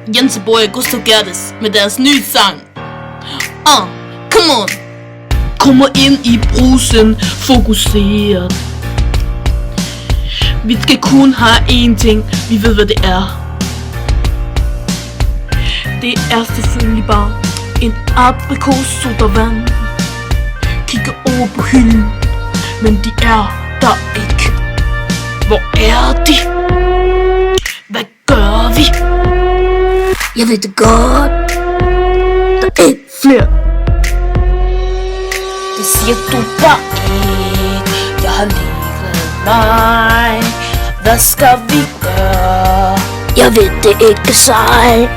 Jenseboy og Gustav Gerdes med deres nye sang. Come on. Kommer ind i brusen, fokuseret. Vi skal kun have én ting, vi ved hvad det er. Det er selvfølgelig bare en aprikossodavand. Kigger over på hylden, men de er der ikke. Hvor er de? Hvad gør vi? Jeg ved det godt. Der er ikke flere. Det siger du bare ikke. Jeg har livet mig. Hvad skal vi gøre? Jeg ved det ikke sig.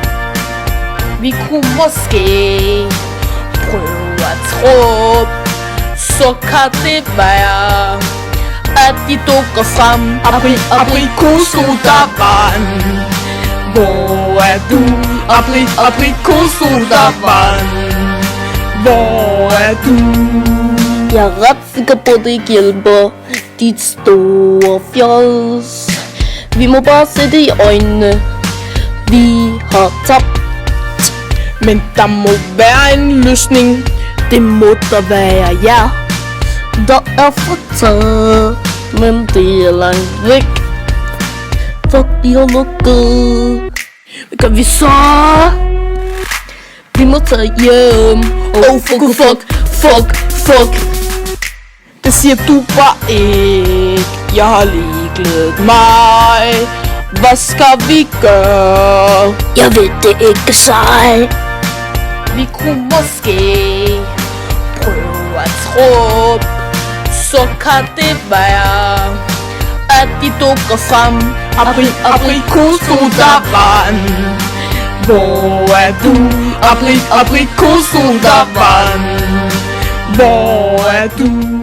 Vi kunne måske prøve at tro. Så kan det være, at de dukker frem. Aprikosodavand. Hvor er du? Aprikosodavand. Hvor er du? Jeg er ret sikker på, at det ikke hjælper dit store fjols. Vi må bare se det i øjnene. Vi har tabt. Men der må være en løsning. Det må der være, ja. Der er fakta, men det er langt væk. Fuck, de har lukket. Hvad gør vi så? Vi må tage hjem. Fuck. Det siger du bare ikke. Jeg har lige glædet mig. Hvad skal vi gøre? Jeg ved det ikke sig. Vi kunne måske prøve at tro. Så kan det være, at de dukker frem. Aprikosodavand. Hvor er du? Aprikosodavand. Hvor er du?